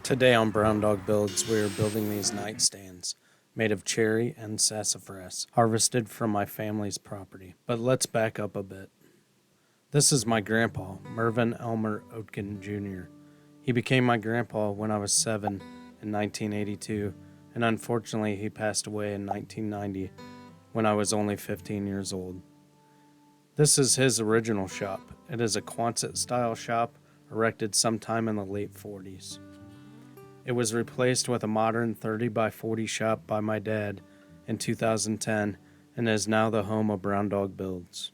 Today on Brown Dog Builds, we are building these nightstands made of cherry and sassafras, harvested from my family's property. But let's back up a bit. This is my grandpa, Mervyn Elmer Oatkin Jr. He became my grandpa when I was 7 in 1982, and unfortunately he passed away in 1990 when I was only 15 years old. This is his original shop. It is a Quonset-style shop erected sometime in the late 40s. It was replaced with a modern 30 by 40 shop by my dad in 2010 and is now the home of Brown Dog Builds.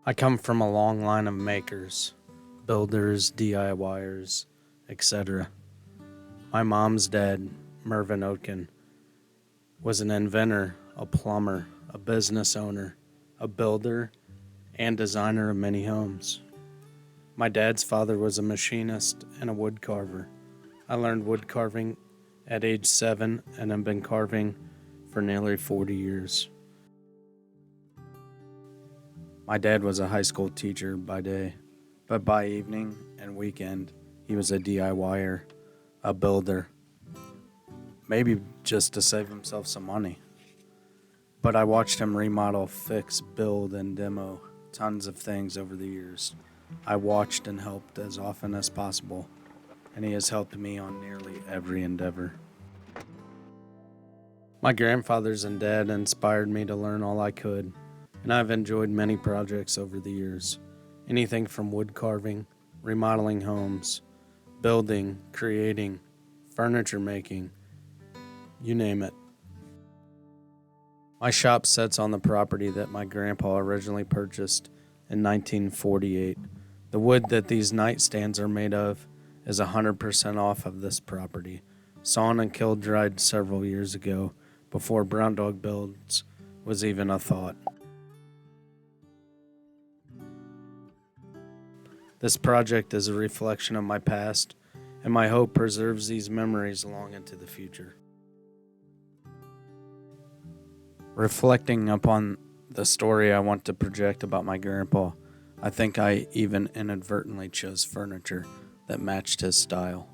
I come from a long line of makers, builders, DIYers, etc. My mom's dad, Mervyn Oatkin, was an inventor, a plumber, a business owner, a builder, and designer of many homes. My dad's father was a machinist and a wood carver. I learned wood carving at age 7 and have been carving for nearly 40 years. My dad was a high school teacher by day, but by evening and weekend, he was a DIYer, a builder, maybe just to save himself some money. But I watched him remodel, fix, build, and demo tons of things over the years. I watched and helped as often as possible, and he has helped me on nearly every endeavor. My grandfathers and dad inspired me to learn all I could, and I've enjoyed many projects over the years. Anything from wood carving, remodeling homes, building, creating, furniture making, you name it. My shop sits on the property that my grandpa originally purchased in 1948. The wood that these nightstands are made of is 100% off of this property, sawn and kiln dried several years ago, before Brown Dog Builds was even a thought. This project is a reflection of my past, and my hope preserves these memories long into the future. Reflecting upon the story I want to project about my grandpa, I think I even inadvertently chose furniture that matched his style.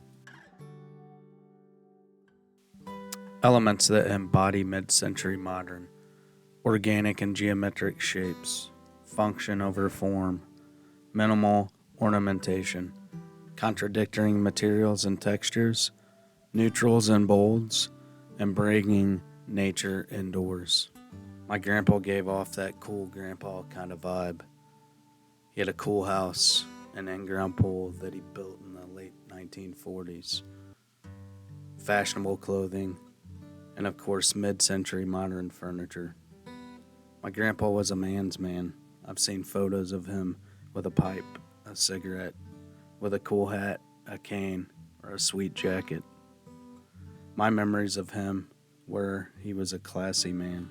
Elements that embody mid-century modern, organic and geometric shapes, function over form, minimal ornamentation, contradicting materials and textures, neutrals and bolds, and bringing nature indoors. My grandpa gave off that cool grandpa kind of vibe. He had a cool house, an in-ground pool that he built in the late 1940s, fashionable clothing, and of course mid-century modern furniture. My grandpa was a man's man. I've seen photos of him with a pipe, a cigarette, with a cool hat, a cane, or a sweet jacket. My memories of him were he was a classy man.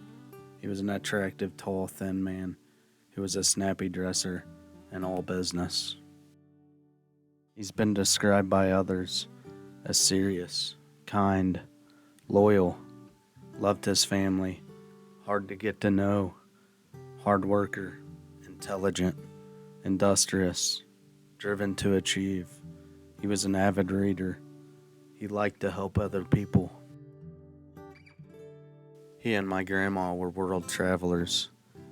He was an attractive, tall, thin man who was a snappy dresser and all business. He's been described by others as serious, kind, loyal, loved his family, hard to get to know, hard worker, intelligent, industrious, driven to achieve. He was an avid reader. He liked to help other people. He and my grandma were world travelers.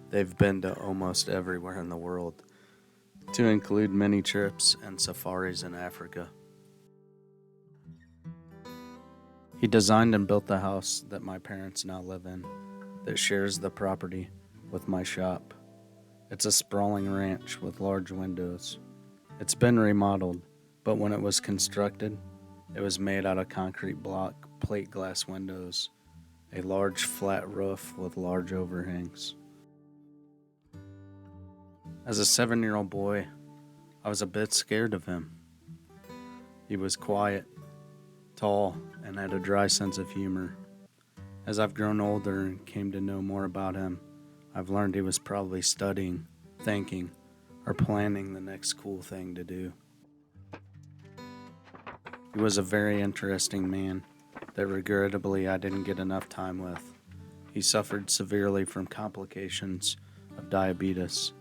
They've been to almost everywhere in the world, to include many trips and safaris in Africa. He designed and built the house that my parents now live in, that shares the property with my shop. It's a sprawling ranch with large windows. It's been remodeled, but when it was constructed, it was made out of concrete block, plate glass windows, a large flat roof with large overhangs. As a 7-year-old boy, I was a bit scared of him. He was quiet, tall, and had a dry sense of humor. As I've grown older and came to know more about him, I've learned he was probably studying, thinking, or planning the next cool thing to do. He was a very interesting man that regrettably I didn't get enough time with. He suffered severely from complications of diabetes.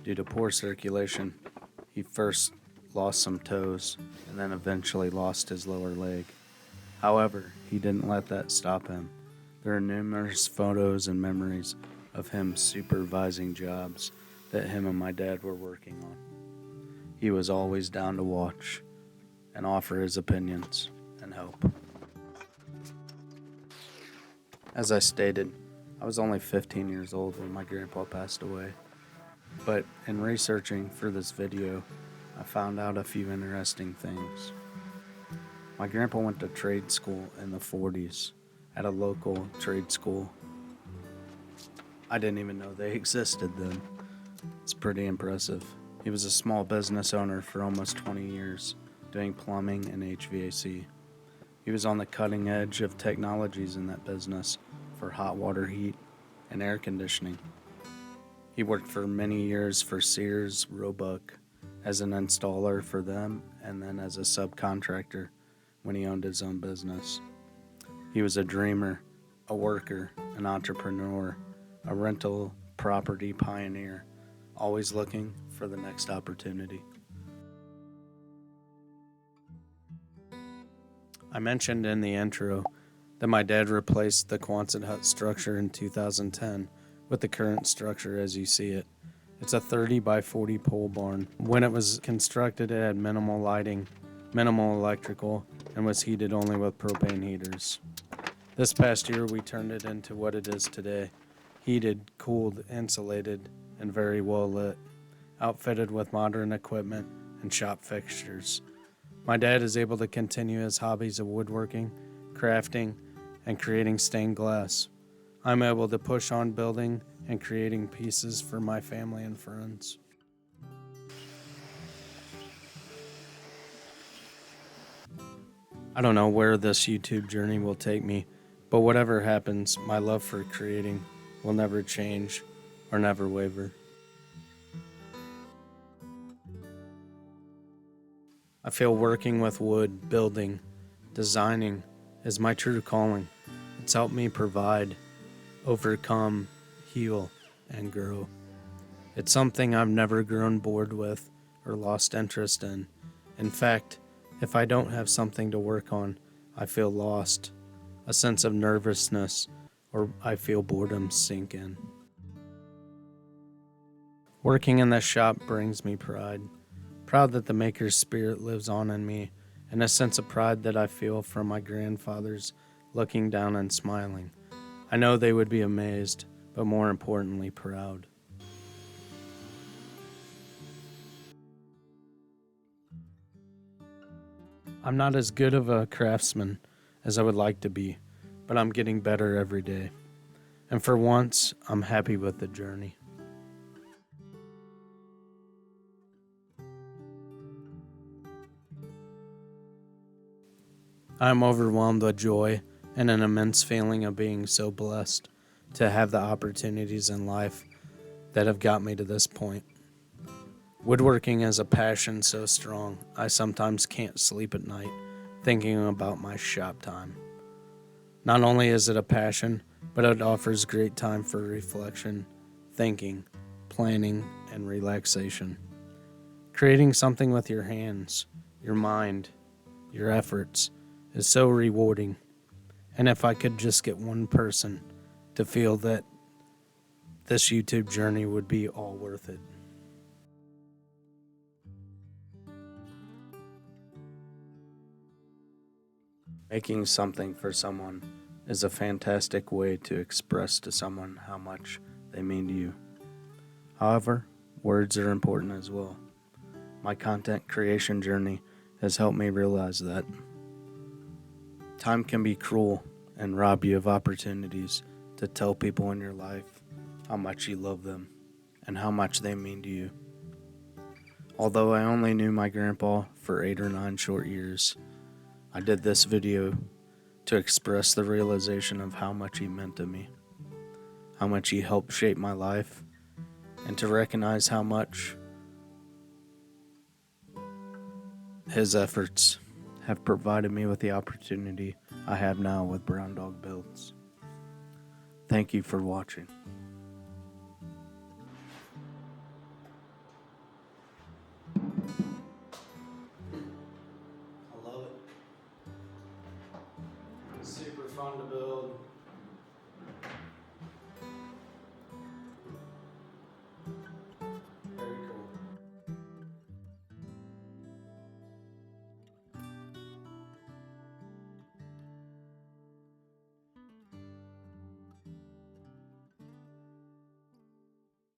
Due to poor circulation, he first lost some toes, and then eventually lost his lower leg. However, he didn't let that stop him. There are numerous photos and memories of him supervising jobs that him and my dad were working on. He was always down to watch and offer his opinions and help. As I stated, I was only 15 years old when my grandpa passed away, but in researching for this video, I found out a few interesting things. My grandpa went to trade school in the 40s at a local trade school. I didn't even know they existed then. It's pretty impressive. He was a small business owner for almost 20 years, doing plumbing and HVAC. He was on the cutting edge of technologies in that business for hot water heat and air conditioning. He worked for many years for Sears Roebuck as an installer for them and then as a subcontractor when he owned his own business. He was a dreamer, a worker, an entrepreneur, a rental property pioneer, always looking for the next opportunity. I mentioned in the intro that my dad replaced the Quonset hut structure in 2010 with the current structure as you see it. It's a 30 by 40 pole barn. When it was constructed, it had minimal lighting, minimal electrical, and was heated only with propane heaters. This past year, we turned it into what it is today. Heated, cooled, insulated, and very well lit, outfitted with modern equipment and shop fixtures. My dad is able to continue his hobbies of woodworking, crafting, and creating stained glass. I'm able to push on building and creating pieces for my family and friends. I don't know where this YouTube journey will take me, but whatever happens, my love for creating will never change or never waver. I feel working with wood, building, designing is my true calling. It's helped me provide, overcome, heal, and grow. It's something I've never grown bored with or lost interest in. In fact, if I don't have something to work on, I feel lost, a sense of nervousness, or I feel boredom sink in. Working in this shop brings me pride. Proud that the maker's spirit lives on in me, and a sense of pride that I feel from my grandfathers looking down and smiling. I know they would be amazed, but more importantly, proud. I'm not as good of a craftsman as I would like to be, but I'm getting better every day. And for once, I'm happy with the journey. I'm overwhelmed with joy and an immense feeling of being so blessed to have the opportunities in life that have got me to this point. Woodworking is a passion so strong, I sometimes can't sleep at night thinking about my shop time. Not only is it a passion, but it offers great time for reflection, thinking, planning, and relaxation. Creating something with your hands, your mind, your efforts is so rewarding. And if I could just get one person to feel that this YouTube journey would be all worth it. Making something for someone is a fantastic way to express to someone how much they mean to you. However, words are important as well. My content creation journey has helped me realize that time can be cruel and rob you of opportunities to tell people in your life how much you love them and how much they mean to you. Although I only knew my grandpa for 8 or 9 short years, I did this video to express the realization of how much he meant to me, how much he helped shape my life, and to recognize how much his efforts have provided me with the opportunity I have now with Brown Dog Builds. Thank you for watching. fun to build.